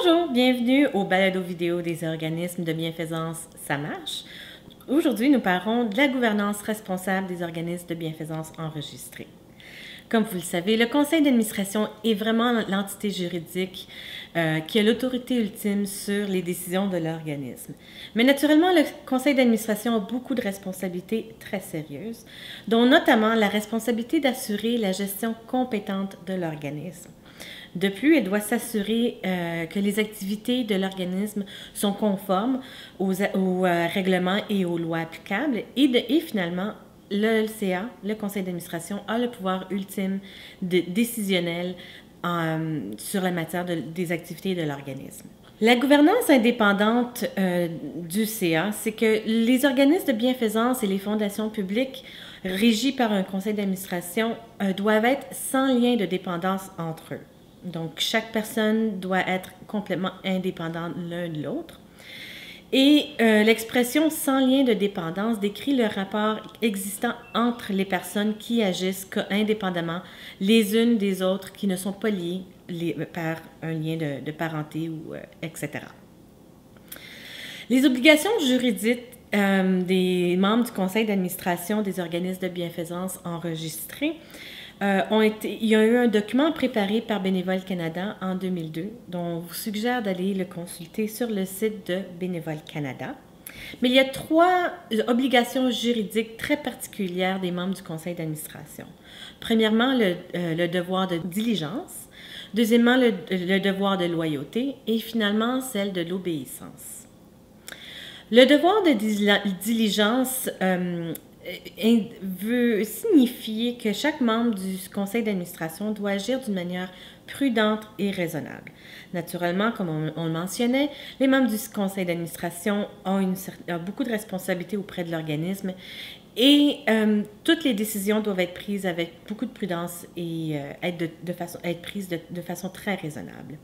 Bonjour, bienvenue au balado vidéo des organismes de bienfaisance Ça marche. Aujourd'hui, nous parlerons de la gouvernance responsable des organismes de bienfaisance enregistrés. Comme vous le savez, le conseil d'administration est vraiment l'entité juridique qui a l'autorité ultime sur les décisions de l'organisme. Mais naturellement, le conseil d'administration a beaucoup de responsabilités très sérieuses, dont notamment la responsabilité d'assurer la gestion compétente de l'organisme. De plus, elle doit s'assurer que les activités de l'organisme sont conformes aux règlements et aux lois applicables et finalement, le LCA, le conseil d'administration, a le pouvoir ultime décisionnel sur la matière des activités de l'organisme. La gouvernance indépendante du CA, c'est que les organismes de bienfaisance et les fondations publiques régis par un conseil d'administration doivent être sans lien de dépendance entre eux. Donc, chaque personne doit être complètement indépendante l'un de l'autre. Et l'expression « sans lien de dépendance » décrit le rapport existant entre les personnes qui agissent indépendamment les unes des autres qui ne sont pas liées par un lien de parenté, etc. Les obligations juridiques des membres du conseil d'administration des organismes de bienfaisance enregistrés il y a eu un document préparé par Bénévoles Canada en 2002, dont on vous suggère d'aller le consulter sur le site de Bénévoles Canada. Mais il y a 3 obligations juridiques très particulières des membres du conseil d'administration. Premièrement, le devoir de diligence. Deuxièmement, le devoir de loyauté. Et finalement, celle de l'obéissance. Le devoir de diligence veut signifier que chaque membre du conseil d'administration doit agir d'une manière prudente et raisonnable. Naturellement, comme on le mentionnait, les membres du conseil d'administration ont beaucoup de responsabilités auprès de l'organisme et toutes les décisions doivent être prises avec beaucoup de prudence et être prises de façon très raisonnable.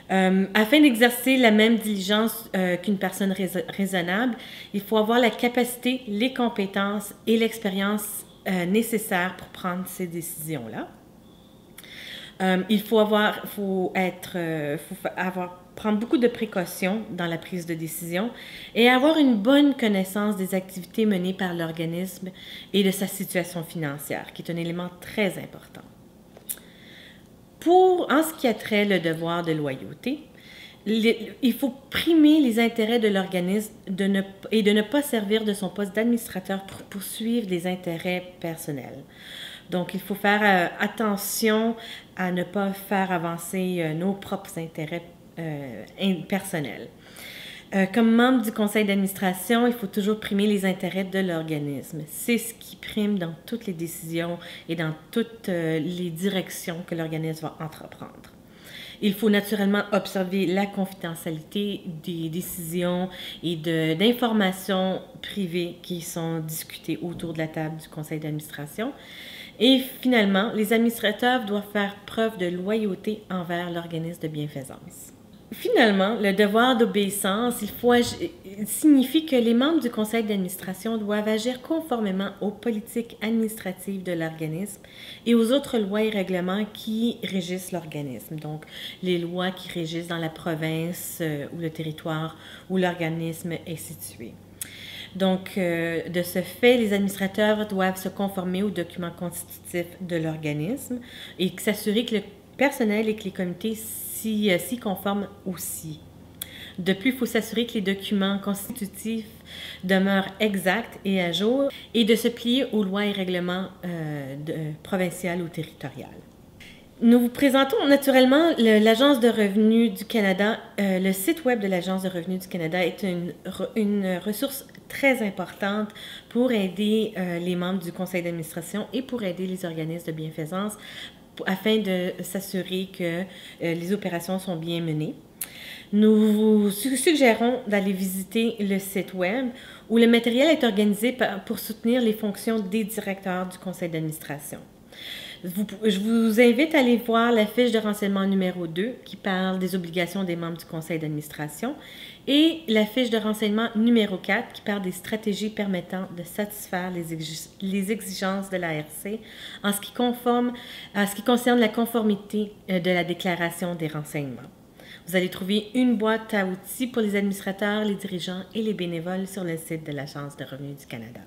Afin d'exercer la même diligence qu'une personne raisonnable, il faut avoir la capacité, les compétences et l'expérience nécessaires pour prendre ces décisions-là. Il faut prendre beaucoup de précautions dans la prise de décision et avoir une bonne connaissance des activités menées par l'organisme et de sa situation financière, qui est un élément très important. En ce qui a trait le devoir de loyauté, il faut primer les intérêts de l'organisme et de ne pas servir de son poste d'administrateur pour poursuivre des intérêts personnels. Donc, il faut faire attention à ne pas faire avancer nos propres intérêts personnels. Comme membre du conseil d'administration, il faut toujours primer les intérêts de l'organisme. C'est ce qui prime dans toutes les décisions et dans toutes les directions que l'organisme va entreprendre. Il faut naturellement observer la confidentialité des décisions et d'informations privées qui sont discutées autour de la table du conseil d'administration. Et finalement, les administrateurs doivent faire preuve de loyauté envers l'organisme de bienfaisance. Finalement, le devoir d'obéissance, signifie que les membres du conseil d'administration doivent agir conformément aux politiques administratives de l'organisme et aux autres lois et règlements qui régissent l'organisme. Donc, les lois qui régissent dans la province ou le territoire où l'organisme est situé. Donc, de ce fait, les administrateurs doivent se conformer aux documents constitutifs de l'organisme et s'assurer que le personnel et que les comités s'y conforment aussi. De plus, il faut s'assurer que les documents constitutifs demeurent exacts et à jour et de se plier aux lois et règlements provinciaux ou territoriaux. Nous vous présentons naturellement l'Agence de revenus du Canada. Le site web de l'Agence de revenus du Canada est une ressource très importante pour aider les membres du conseil d'administration et pour aider les organismes de bienfaisance afin de s'assurer que les opérations sont bien menées. Nous vous suggérons d'aller visiter le site web où le matériel est organisé pour soutenir les fonctions des directeurs du conseil d'administration. Je vous invite à aller voir la fiche de renseignement numéro 2 qui parle des obligations des membres du conseil d'administration et la fiche de renseignement numéro 4 qui parle des stratégies permettant de satisfaire les exigences de l'ARC en ce qui concerne la conformité de la déclaration des renseignements. Vous allez trouver une boîte à outils pour les administrateurs, les dirigeants et les bénévoles sur le site de l'Agence de revenus du Canada.